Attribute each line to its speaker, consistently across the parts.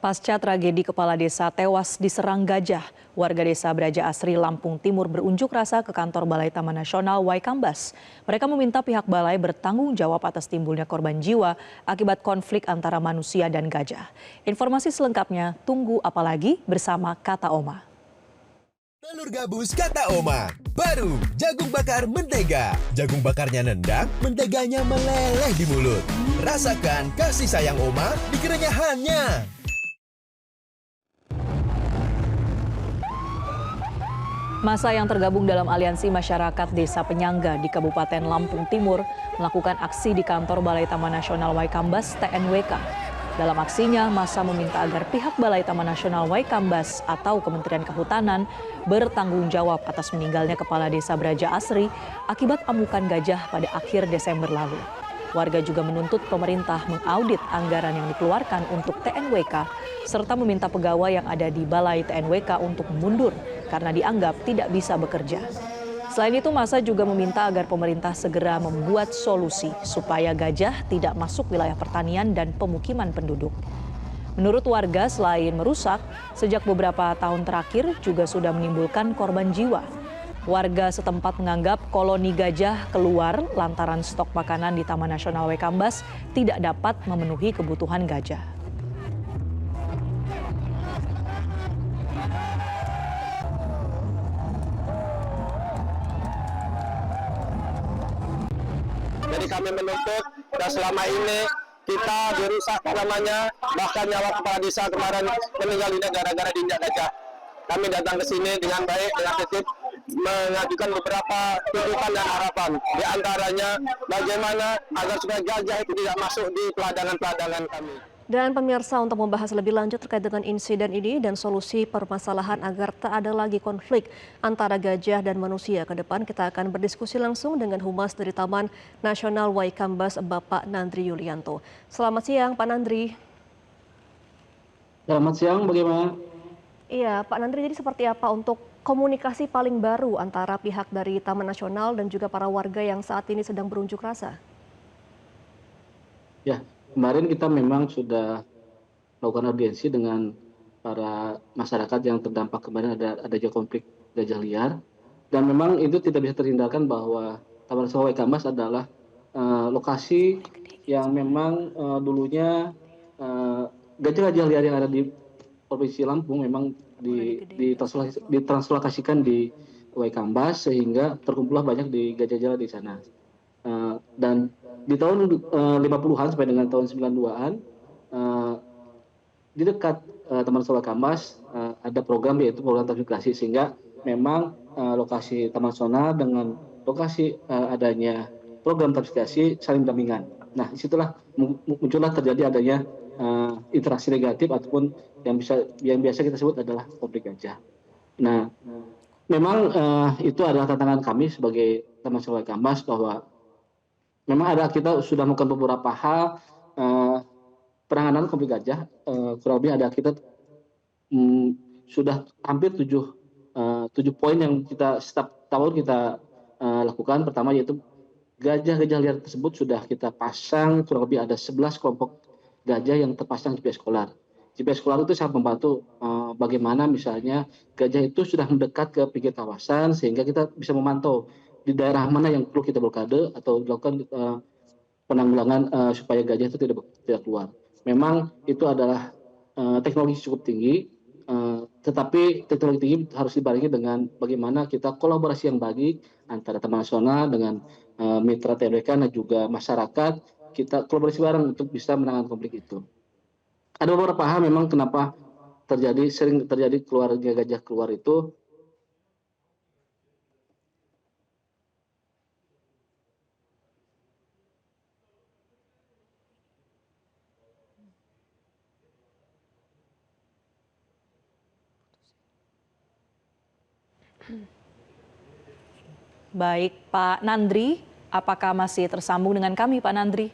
Speaker 1: Pasca tragedi kepala desa tewas diserang gajah, warga desa Braja Asri, Lampung Timur berunjuk rasa ke kantor Balai Taman Nasional Waikambas. Mereka meminta pihak balai bertanggung jawab atas timbulnya korban jiwa akibat konflik antara manusia dan gajah. Informasi selengkapnya tunggu apalagi bersama Kata Oma.
Speaker 2: Telur gabus Kata Oma. Baru jagung bakar mentega. Jagung bakarnya nendang, menteganya meleleh di mulut. Rasakan kasih sayang Oma di kerenyahannya.
Speaker 1: Masa yang tergabung dalam Aliansi Masyarakat Desa Penyangga di Kabupaten Lampung Timur melakukan aksi di kantor Balai Taman Nasional Waikambas (TNWK). Dalam aksinya, masa meminta agar pihak Balai Taman Nasional Waikambas atau Kementerian Kehutanan bertanggung jawab atas meninggalnya Kepala Desa Braja Asri akibat amukan gajah pada akhir Desember lalu. Warga juga menuntut pemerintah mengaudit anggaran yang dikeluarkan untuk TNWK serta meminta pegawai yang ada di Balai TNWK untuk mundur karena dianggap tidak bisa bekerja. Selain itu, masa juga meminta agar pemerintah segera membuat solusi supaya gajah tidak masuk wilayah pertanian dan pemukiman penduduk. Menurut warga, selain merusak, sejak beberapa tahun terakhir juga sudah menimbulkan korban jiwa. Warga setempat menganggap koloni gajah keluar lantaran stok makanan di Taman Nasional Waikambas tidak dapat memenuhi kebutuhan gajah.
Speaker 3: Jadi kami menuntut dan selama ini kita dirusak namanya, bahkan nyawa kepala desa kemarin meninggal ini gara-gara diinjak gajah. Kami datang ke sini dengan baik, dengan tertib, mengajukan beberapa tuntutan dan harapan. Di antaranya bagaimana agar supaya gajah itu tidak masuk di peladangan-peladangan kami.
Speaker 4: Dan pemirsa, untuk membahas lebih lanjut terkait dengan insiden ini dan solusi permasalahan agar tak ada lagi konflik antara gajah dan manusia ke depan, kita akan berdiskusi langsung dengan Humas dari Taman Nasional Waikambas, Bapak Nandri Yulianto. Selamat siang, Pak Nandri.
Speaker 5: Selamat siang, bagaimana?
Speaker 4: Iya, Pak Nandri, jadi seperti apa untuk komunikasi paling baru antara pihak dari Taman Nasional dan juga para warga yang saat ini sedang berunjuk rasa?
Speaker 5: Ya, kemarin kita memang sudah melakukan audiensi dengan para masyarakat yang terdampak kemarin ada konflik gajah liar, dan memang itu tidak bisa terhindarkan bahwa Taman Nasional Waikambas adalah lokasi yang memang dulunya gajah-gajah liar yang ada di Provinsi Lampung memang ditranslokasikan di Waikambas sehingga terkumpullah banyak di gajah-gajah di sana. Dan di tahun 50-an sampai dengan tahun 92-an di dekat Taman Nasional Waikambas ada program, yaitu program transmigrasi, sehingga memang lokasi Taman Nasional dengan lokasi adanya program transmigrasi saling berdampingan. Nah, disitulah muncullah terjadi adanya interaksi negatif ataupun yang biasa kita sebut adalah konflik gajah. Nah, memang itu adalah tantangan kami sebagai Taman Nasional Waikambas, bahwa memang kita sudah melakukan beberapa hal penanganan konflik gajah. Kurang lebih kita sudah hampir 7 poin yang kita setiap tahun kita lakukan. Pertama yaitu gajah-gajah liar tersebut sudah kita pasang kurang lebih ada 11 kelompok gajah yang terpasang GPS Kolar. GPS Kolar itu sangat membantu bagaimana misalnya gajah itu sudah mendekat ke pinggir kawasan sehingga kita bisa memantau di daerah mana yang perlu kita blokade atau dilakukan penanggulangan supaya gajah itu tidak keluar. Memang itu adalah teknologi cukup tinggi, tetapi teknologi tinggi harus dibarengi dengan bagaimana kita kolaborasi yang baik antara Taman Nasional dengan mitra TNWK dan juga masyarakat. Kita kolaborasi bareng untuk bisa menangani konflik itu. Ada beberapa hal memang kenapa sering terjadi keluarga gajah keluar itu.
Speaker 1: Baik, Pak Nandri, apakah masih tersambung dengan kami, Pak Nandri?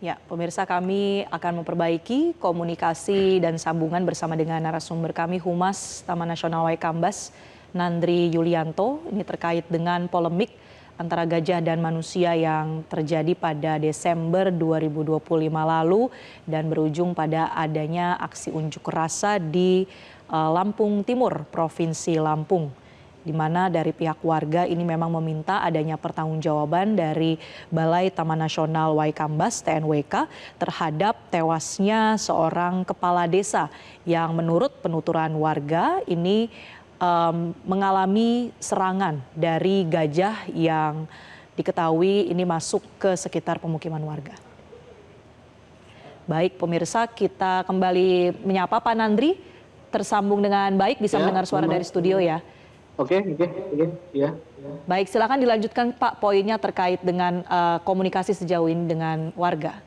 Speaker 1: Ya, pemirsa, kami akan memperbaiki komunikasi dan sambungan bersama dengan narasumber kami, Humas Taman Nasional Waikambas, Nandri Yulianto. Ini terkait dengan polemik antara gajah dan manusia yang terjadi pada Desember 2025 lalu dan berujung pada adanya aksi unjuk rasa di Lampung Timur, Provinsi Lampung, di mana dari pihak warga ini memang meminta adanya pertanggungjawaban dari Balai Taman Nasional Waikambas (TNWK) terhadap tewasnya seorang kepala desa yang menurut penuturan warga ini mengalami serangan dari gajah yang diketahui ini masuk ke sekitar pemukiman warga. Baik pemirsa, kita kembali menyapa Pak Nandri, tersambung dengan baik, bisa mendengar suara dari studio ya.
Speaker 5: Oke, ya.
Speaker 1: Baik, silakan dilanjutkan Pak poinnya terkait dengan komunikasi sejauh ini dengan warga.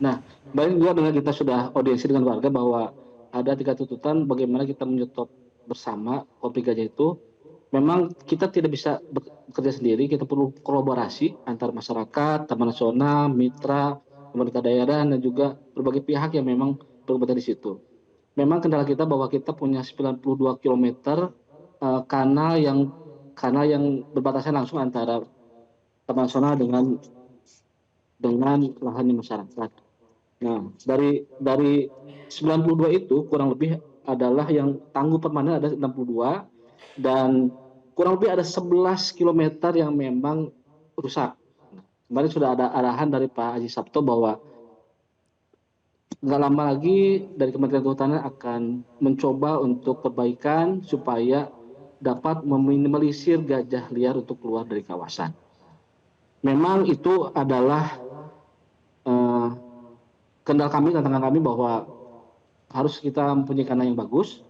Speaker 5: Nah, baik juga dengan kita sudah audiensi dengan warga bahwa ada 3 tuntutan bagaimana kita menyetop bersama konflik gajah itu. Memang kita tidak bisa bekerja sendiri, kita perlu kolaborasi antar masyarakat, Taman Nasional, mitra, pemerintah daerah, dan juga berbagai pihak yang memang berkompeten di situ. Memang kendala kita bahwa kita punya 92 km kanal yang berbatasan langsung antara Taman Nasional dengan lahannya masyarakat. Nah, dari 92 itu kurang lebih adalah yang tanggul permanen ada 62 dan kurang lebih ada 11 km yang memang rusak. Kemarin sudah ada arahan dari Pak Haji Sabto bahwa nggak lama lagi dari Kementerian Kehutanan akan mencoba untuk perbaikan supaya dapat meminimalisir gajah liar untuk keluar dari kawasan. Memang itu adalah kendala kami, tantangan kami bahwa harus kita mempunyai kandang yang bagus,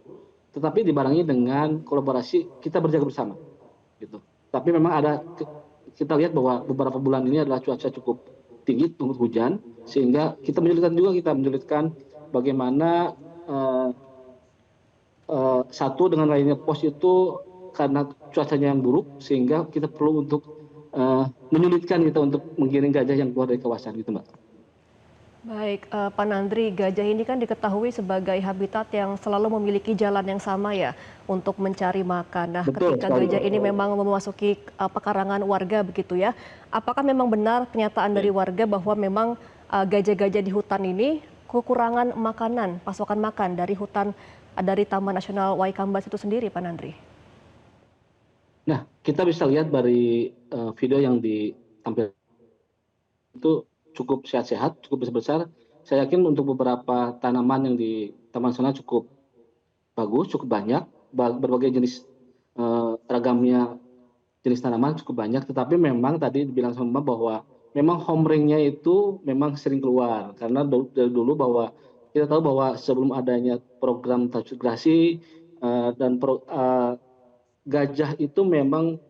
Speaker 5: tetapi dibarengi dengan kolaborasi kita berjaga bersama. Gitu. Tapi memang kita lihat bahwa beberapa bulan ini adalah cuaca cukup tinggi, turun hujan, sehingga kita menyulitkan bagaimana satu dengan lainnya pos itu karena cuacanya yang buruk, sehingga kita perlu untuk menyulitkan kita untuk menggiring gajah yang keluar dari kawasan gitu, Mbak.
Speaker 4: Baik, Pak Nandri, gajah ini kan diketahui sebagai habitat yang selalu memiliki jalan yang sama ya untuk mencari makan. Nah,
Speaker 5: Betul,
Speaker 4: ketika gajah ini memang memasuki pekarangan warga begitu ya, apakah memang benar kenyataan dari warga bahwa memang gajah-gajah di hutan ini kekurangan makanan, pasokan makan dari Taman Nasional Waikambas itu sendiri, Pak Nandri?
Speaker 5: Nah, kita bisa lihat dari video yang ditampilkan itu cukup sehat-sehat, cukup besar. Saya yakin untuk beberapa tanaman yang di Taman Nasional cukup bagus, cukup banyak, berbagai jenis ragamnya jenis tanaman cukup banyak. Tetapi memang tadi dibilang sama Mbak bahwa memang home ring-nya itu memang sering keluar karena dari dulu bahwa kita tahu bahwa sebelum adanya program transmigrasi dan gajah itu memang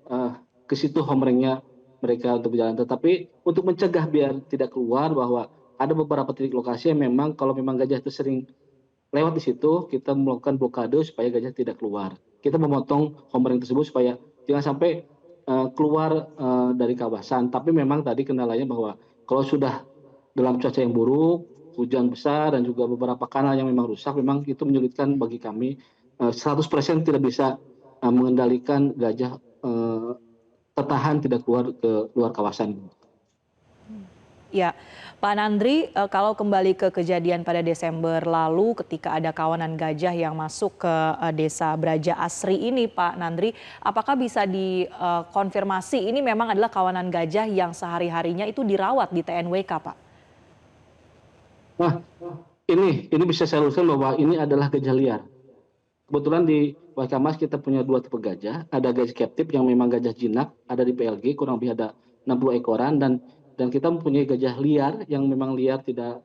Speaker 5: ke situ home ring-nya mereka untuk berjalan. Tetapi untuk mencegah biar tidak keluar bahwa ada beberapa titik lokasi yang memang kalau memang gajah itu sering lewat di situ, kita melakukan blokade supaya gajah tidak keluar. Kita memotong home ring tersebut supaya jangan sampai keluar dari kawasan. Tapi memang tadi kendalanya bahwa kalau sudah dalam cuaca yang buruk, hujan besar dan juga beberapa kanal yang memang rusak, memang itu menyulitkan bagi kami 100% tidak bisa mengendalikan gajah tertahan tidak keluar ke luar kawasan.
Speaker 1: Ya, Pak Nandri, kalau kembali ke kejadian pada Desember lalu ketika ada kawanan gajah yang masuk ke desa Braja Asri ini, Pak Nandri, apakah bisa dikonfirmasi ini memang adalah kawanan gajah yang sehari-harinya itu dirawat di TNWK, Pak?
Speaker 5: Nah, ini bisa saya luruskan bahwa ini adalah gajah liar. Kebetulan di Waikambas kita punya 2 tipe gajah, ada gajah captive yang memang gajah jinak, ada di PLG kurang lebih ada 60 ekoran dan kita mempunyai gajah liar yang memang liar tidak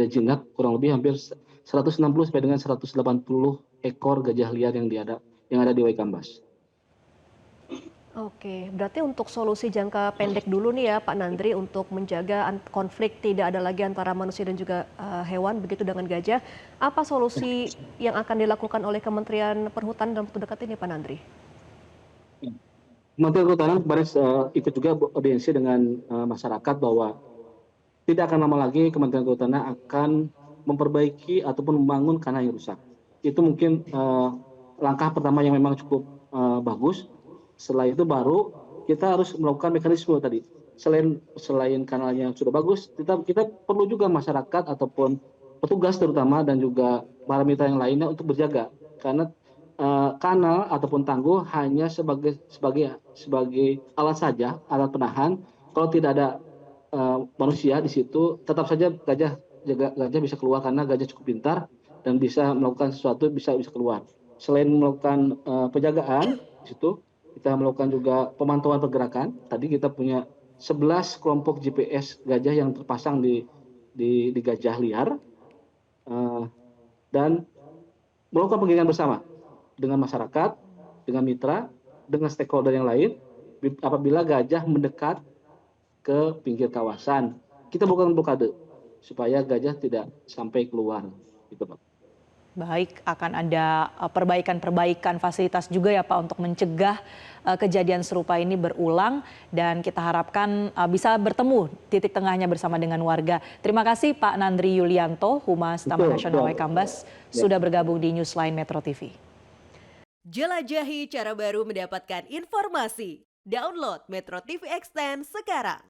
Speaker 5: jinak, kurang lebih hampir 160 sampai dengan 180 ekor gajah liar yang ada di Waikambas.
Speaker 4: Oke, berarti untuk solusi jangka pendek dulu nih ya Pak Nandri untuk menjaga konflik tidak ada lagi antara manusia dan juga hewan begitu dengan gajah. Apa solusi yang akan dilakukan oleh Kementerian Perhutanan dalam waktu dekat ini Pak Nandri?
Speaker 5: Kementerian Kehutanan kemarin ikut juga audiensi dengan masyarakat bahwa tidak akan lama lagi Kementerian Kehutanan akan memperbaiki ataupun membangun kanal yang rusak. Itu mungkin langkah pertama yang memang cukup bagus. Setelah itu baru kita harus melakukan mekanisme tadi. Selain kanalnya yang sudah bagus, kita perlu juga masyarakat ataupun petugas terutama dan juga para mitra yang lainnya untuk berjaga, karena kanal ataupun tanggul hanya sebagai alat saja, alat penahan. Kalau tidak ada manusia di situ, tetap saja gajah bisa keluar, karena gajah cukup pintar dan bisa melakukan sesuatu, bisa keluar. Selain melakukan penjagaan di situ, kita melakukan juga pemantauan pergerakan. Tadi kita punya 11 kelompok GPS gajah yang terpasang di gajah liar, dan melakukan penggiringan bersama dengan masyarakat, dengan mitra, dengan stakeholder yang lain. Apabila gajah mendekat ke pinggir kawasan, kita melakukan blokade supaya gajah tidak sampai keluar, gitu Pak.
Speaker 1: Baik, akan ada perbaikan fasilitas juga ya Pak untuk mencegah kejadian serupa ini berulang, dan kita harapkan bisa bertemu titik tengahnya bersama dengan warga. Terima kasih Pak Nandri Yulianto, Humas Taman Nasional Waikambas, sudah bergabung di Newsline Metro TV.
Speaker 6: Jelajahi cara baru mendapatkan informasi. Download Metro TV Extend sekarang.